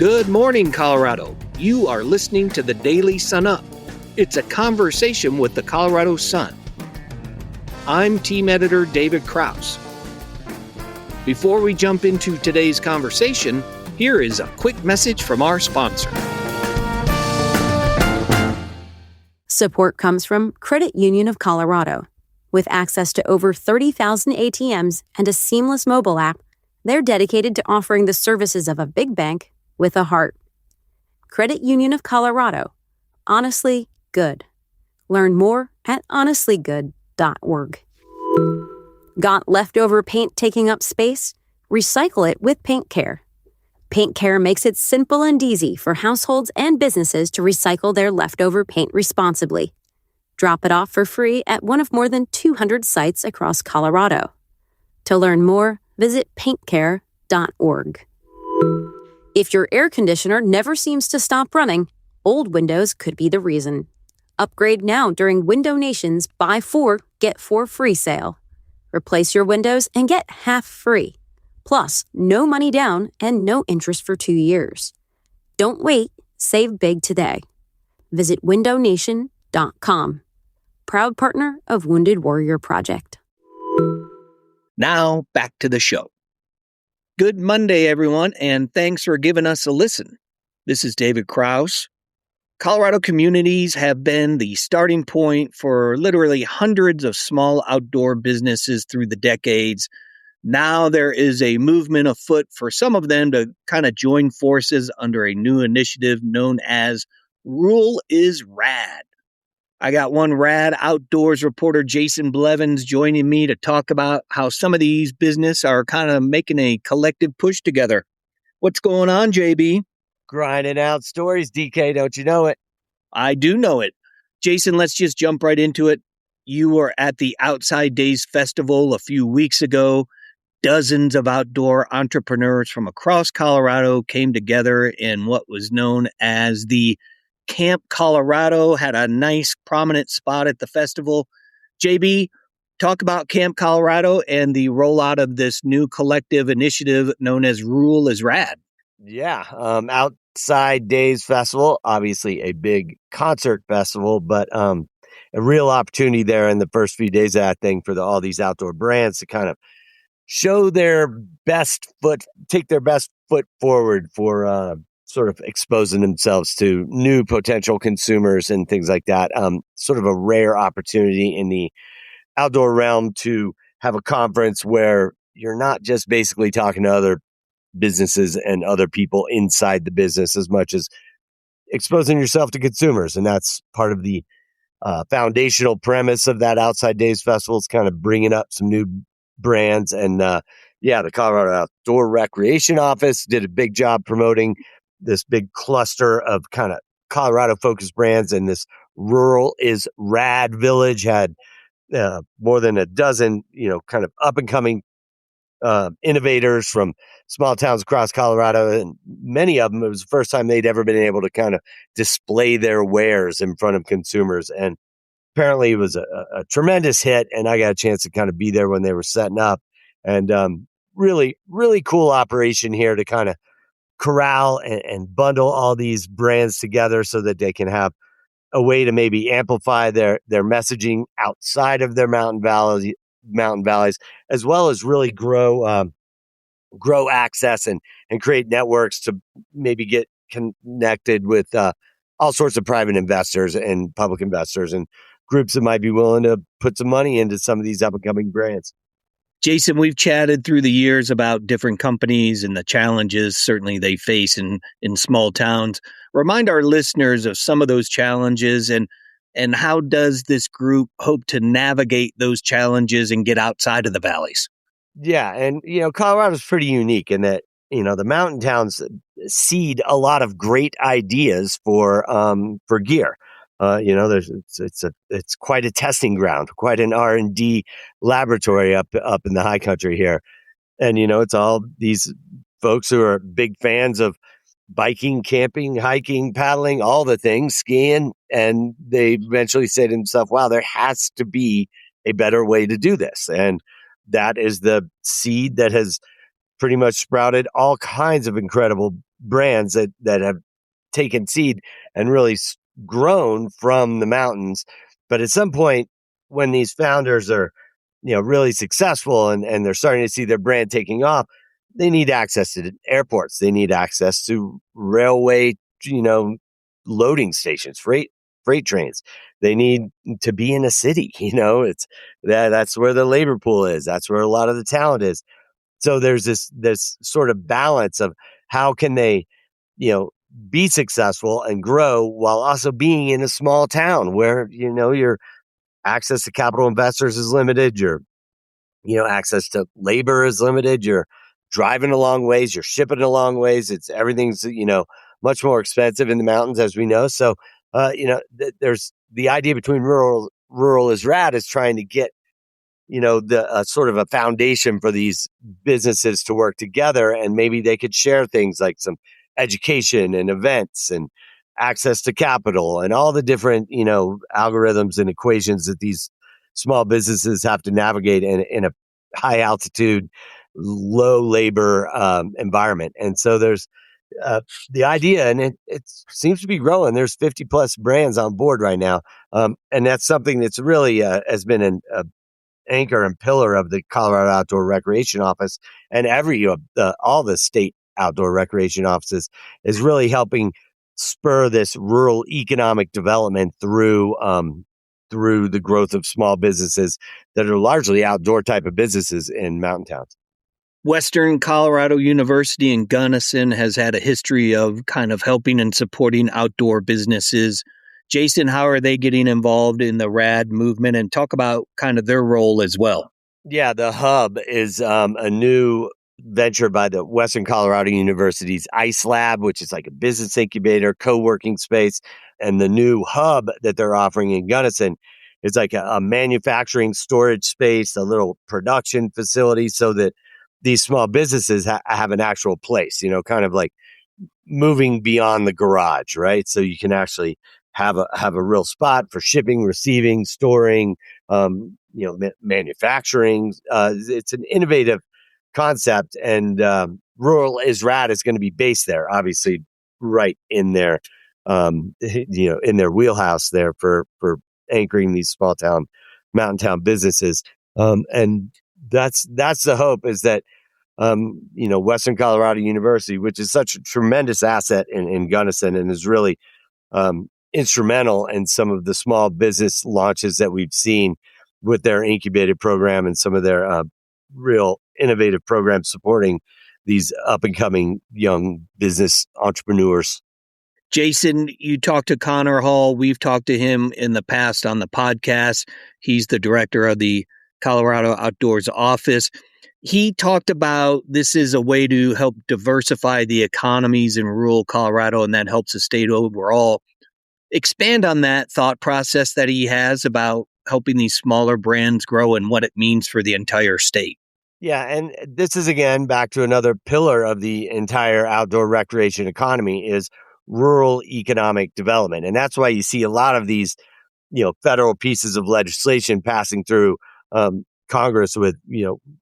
Good morning, Colorado. You are listening to the Daily Sun Up. It's a conversation with the Colorado Sun. I'm team editor David Krause. Before we jump into today's conversation, here is a quick message from our sponsor. Support comes from Credit Union of Colorado. With access to over 30,000 ATMs and a seamless mobile app, they're dedicated to offering the services of a big bank with a heart. Credit Union of Colorado. Honestly good. Learn more at honestlygood.org. Got leftover paint taking up space? Recycle it with Paint Care. Paint Care makes it simple and easy for households and businesses to recycle their leftover paint responsibly. Drop it off for free at one of more than 200 sites across Colorado. To learn more, visit paintcare.org. If your air conditioner never seems to stop running, old windows could be the reason. Upgrade now during Window Nation's Buy 4, Get 4 free sale. Replace your windows and get half free. Plus, no money down and no interest for 2 years. Don't wait. Save big today. Visit windownation.com. Proud partner of Wounded Warrior Project. Now, back to the show. Good Monday, everyone, and thanks for giving us a listen. This is David Krause. Colorado communities have been the starting point for literally hundreds of small outdoor businesses through the decades. Now there is a movement afoot for some of them to kind of join forces under a new initiative known as Is Rad. I got one rad outdoors reporter, Jason Blevins, joining me to talk about how some of these businesses are kind of making a collective push together. What's going on, JB? Grinding out stories, DK, don't you know it? I do know it. Jason, let's just jump right into it. You were at the Outside Days Festival a few weeks ago. Dozens of outdoor entrepreneurs from across Colorado came together in what was known as the Camp Colorado, had a nice prominent spot at the festival. JB, talk about Camp Colorado and the rollout of this new collective initiative known as Is Rad. Yeah, Outside Days Festival, obviously a big concert festival, but a real opportunity there in the first few days of that thing for all these outdoor brands to kind of show their best foot, take their best foot forward for sort of exposing themselves to new potential consumers and things like that. Sort of a rare opportunity in the outdoor realm to have a conference where you're not just basically talking to other businesses and other people inside the business as much as exposing yourself to consumers. And that's part of the foundational premise of that Outside Days Festival. It's kind of bringing up some new brands. And the Colorado Outdoor Recreation Office did a big job promoting this big cluster of kind of Colorado focused brands, and this Is Rad village had more than a dozen, kind of up and coming innovators from small towns across Colorado. And many of them, it was the first time they'd ever been able to kind of display their wares in front of consumers. And apparently it was a tremendous hit. And I got a chance to kind of be there when they were setting up, and really, really cool operation here to kind of corral and bundle all these brands together so that they can have a way to maybe amplify their messaging outside of their mountain valleys, as well as really grow access and create networks to maybe get connected with all sorts of private investors and public investors and groups that might be willing to put some money into some of these up and coming brands. Jason, we've chatted through the years about different companies and the challenges certainly they face in small towns. Remind our listeners of some of those challenges and how does this group hope to navigate those challenges and get outside of the valleys? Yeah, and Colorado's pretty unique in that the mountain towns seed a lot of great ideas for gear. It's quite a testing ground, quite an R&D laboratory up in the high country here. And, it's all these folks who are big fans of biking, camping, hiking, paddling, all the things, skiing. And they eventually say to themselves, wow, there has to be a better way to do this. And that is the seed that has pretty much sprouted all kinds of incredible brands that have taken seed and really grown from the mountains. But at some point, when these founders are, really successful and they're starting to see their brand taking off, they need access to airports. They need access to railway, loading stations, freight trains. They need to be in a city. It's that's where the labor pool is. That's where a lot of the talent is. So there's this sort of balance of how can they, be successful and grow while also being in a small town where, your access to capital investors is limited. Your, access to labor is limited. You're driving a long ways. You're shipping a long ways. Everything's, much more expensive in the mountains, as we know. So, there's the idea between rural is rad is trying to get, the sort of a foundation for these businesses to work together, and maybe they could share things like some education and events and access to capital and all the different, algorithms and equations that these small businesses have to navigate in a high altitude, low labor environment. And so there's the idea, and it seems to be growing. There's 50 plus brands on board right now. And that's something that's really has been an anchor and pillar of the Colorado Outdoor Recreation Office, and all the state outdoor recreation offices is really helping spur this rural economic development through the growth of small businesses that are largely outdoor type of businesses in mountain towns. Western Colorado University in Gunnison has had a history of kind of helping and supporting outdoor businesses. Jason, how are they getting involved in the RAD movement, and talk about kind of their role as well? Yeah, the Hub is a new venture by the Western Colorado University's ICE Lab, which is like a business incubator, co-working space. And the new Hub that they're offering in Gunnison is like a manufacturing storage space, a little production facility, so that these small businesses have an actual place, kind of like moving beyond the garage, right? So you can actually have a real spot for shipping, receiving, storing, manufacturing. It's an innovative concept, and Rural Is Rad is going to be based there, obviously, right in their, in their wheelhouse there for anchoring these small town, mountain town businesses. And that's the hope, is that Western Colorado University, which is such a tremendous asset in Gunnison and is really instrumental in some of the small business launches that we've seen with their incubated program and some of their real innovative programs supporting these up and coming young business entrepreneurs. Jason, you talked to Connor Hall. We've talked to him in the past on the podcast. He's the director of the Colorado Outdoors Office. He talked about this is a way to help diversify the economies in rural Colorado, and that helps the state overall. Expand on that thought process that he has about helping these smaller brands grow and what it means for the entire state. Yeah, and this is, again, back to another pillar of the entire outdoor recreation economy is rural economic development. And that's why you see a lot of these, federal pieces of legislation passing through Congress with,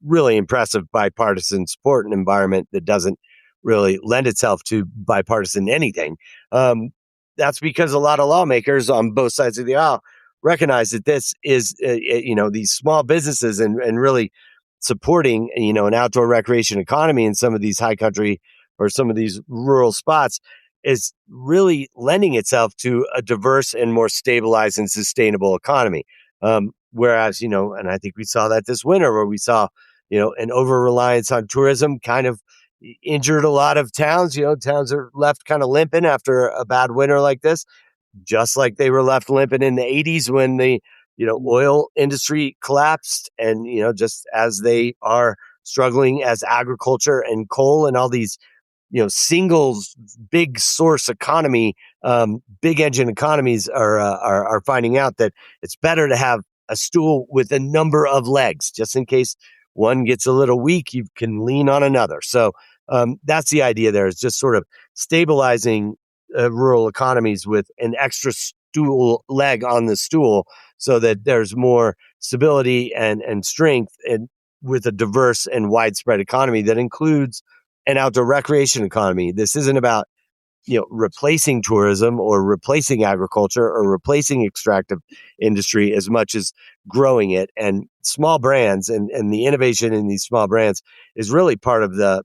really impressive bipartisan support, an environment that doesn't really lend itself to bipartisan anything. That's because a lot of lawmakers on both sides of the aisle recognize that this is, these small businesses and really supporting, an outdoor recreation economy in some of these high country or some of these rural spots is really lending itself to a diverse and more stabilized and sustainable economy. Whereas, and I think we saw that this winter where we saw, an over-reliance on tourism kind of injured a lot of towns. Towns are left kind of limping after a bad winter like this, just like they were left limping in the 80s when the, oil industry collapsed, and, just as they are struggling as agriculture and coal and all these, singles, big source economy, big engine economies are finding out that it's better to have a stool with a number of legs, just in case one gets a little weak, you can lean on another. So that's the idea there, is just sort of stabilizing rural economies with an extra leg on the stool so that there's more stability and strength, and with a diverse and widespread economy that includes an outdoor recreation economy. This isn't about, replacing tourism or replacing agriculture or replacing extractive industry as much as growing it. And small brands and the innovation in these small brands is really part of the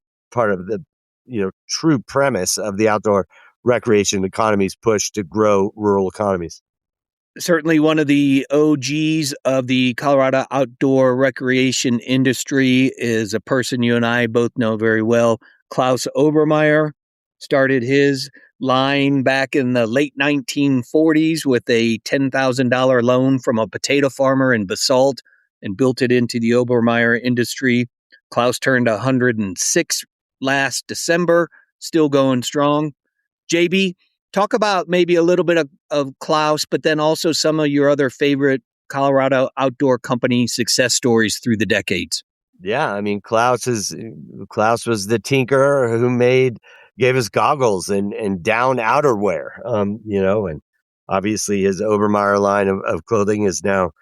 true premise of the outdoor recreation economy's push to grow rural economies. Certainly one of the OGs of the Colorado outdoor recreation industry is a person you and I both know very well. Klaus Obermeyer started his line back in the late 1940s with a $10,000 loan from a potato farmer in Basalt and built it into the Obermeyer industry. Klaus turned 106 last December, still going strong. JB, talk about maybe a little bit of Klaus, but then also some of your other favorite Colorado outdoor company success stories through the decades. Yeah, I mean, Klaus was the tinkerer who gave us goggles and down outerwear, and obviously his Obermeyer line of clothing is now,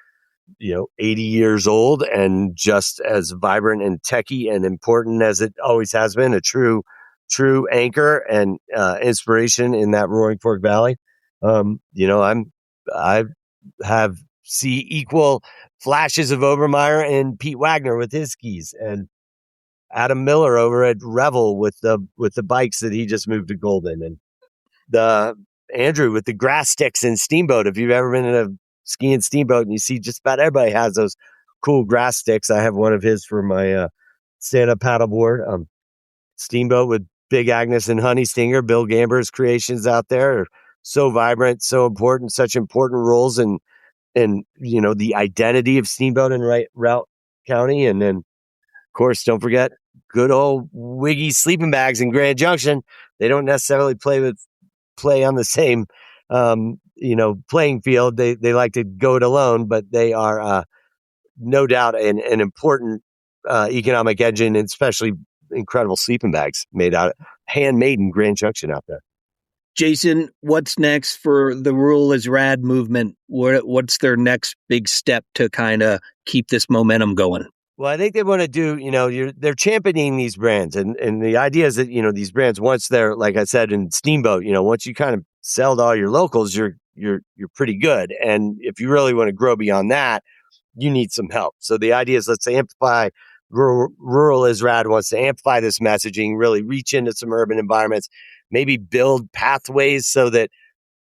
80 years old and just as vibrant and techy and important as it always has been, a true anchor and inspiration in that Roaring Fork Valley. I see equal flashes of Obermeyer and Pete Wagner with his skis, and Adam Miller over at Revel with the bikes that he just moved to Golden, and the Andrew with the grass sticks and Steamboat. If you've ever been in a skiing Steamboat, and you see just about everybody has those cool grass sticks. I have one of his for my stand-up paddleboard. Steamboat with Big Agnes and Honey Stinger, Bill Gamber's creations out there are so vibrant, so important, such important roles in the identity of Steamboat in Routt County. And then, of course, don't forget good old Wiggy sleeping bags in Grand Junction. They don't necessarily play on the same playing field. They like to go it alone, but they are no doubt an important economic engine, and especially incredible sleeping bags handmade in Grand Junction out there. Jason, what's next for the Rural Is Rad movement? What's their next big step to kind of keep this momentum going? Well, I think they want to do, they're championing these brands. And the idea is that, these brands, once they're, like I said, in Steamboat, once you kind of sell to all your locals, you're pretty good. And if you really want to grow beyond that, you need some help. So the idea is, let's amplify. Rural Is Rad wants to amplify this messaging, really reach into some urban environments, maybe build pathways so that,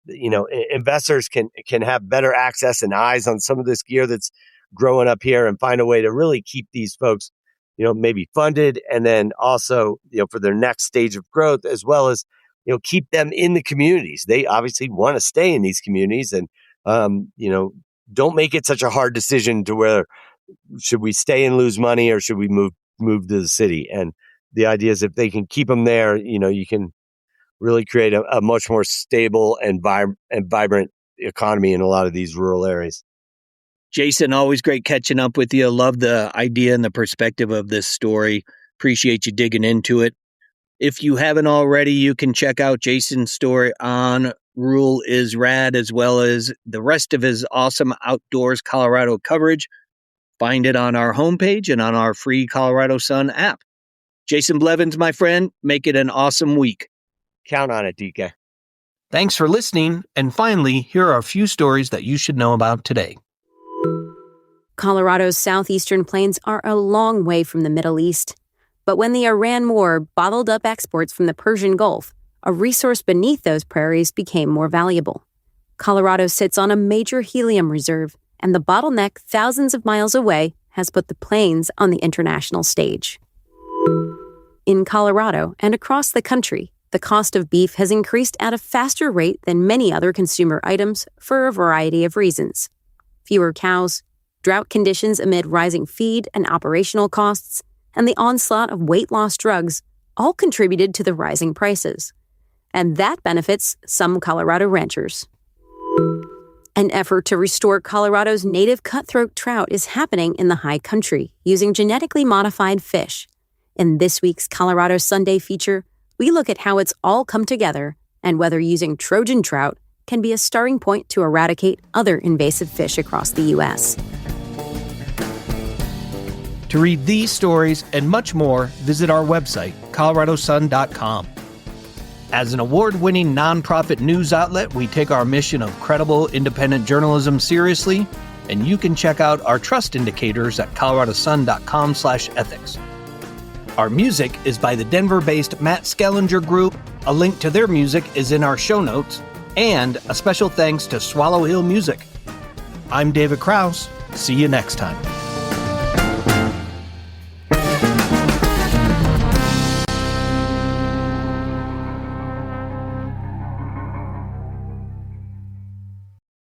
investors can have better access and eyes on some of this gear that's growing up here, and find a way to really keep these folks, maybe funded, and then also, for their next stage of growth, as well as, keep them in the communities. They obviously want to stay in these communities, and, don't make it such a hard decision to where should we stay and lose money or should we move to the city. And the idea is if they can keep them there, you can really create a much more stable and vibrant economy in a lot of these rural areas. Jason, always great catching up with you. Love the idea and the perspective of this story. Appreciate you digging into it. If you haven't already, you can check out Jason's story on Rural Is Rad, as well as the rest of his awesome Outdoors Colorado coverage. Find it on our homepage and on our free Colorado Sun app. Jason Blevins, my friend, make it an awesome week. Count on it, DK. Thanks for listening. And finally, here are a few stories that you should know about today. Colorado's southeastern plains are a long way from the Middle East. But when the Iran war bottled up exports from the Persian Gulf, a resource beneath those prairies became more valuable. Colorado sits on a major helium reserve, and the bottleneck thousands of miles away has put the plains on the international stage. In Colorado and across the country, the cost of beef has increased at a faster rate than many other consumer items for a variety of reasons. Fewer cows, drought conditions amid rising feed and operational costs, and the onslaught of weight loss drugs all contributed to the rising prices. And that benefits some Colorado ranchers. An effort to restore Colorado's native cutthroat trout is happening in the high country using genetically modified fish. In this week's Colorado Sunday feature, we look at how it's all come together and whether using Trojan trout can be a starting point to eradicate other invasive fish across the U.S. To read these stories and much more, visit our website, coloradosun.com. As an award-winning nonprofit news outlet, we take our mission of credible, independent journalism seriously, and you can check out our trust indicators at coloradosun.com/ethics. Our music is by the Denver-based Matt Skellinger Group. A link to their music is in our show notes, and a special thanks to Swallow Hill Music. I'm David Krause. See you next time.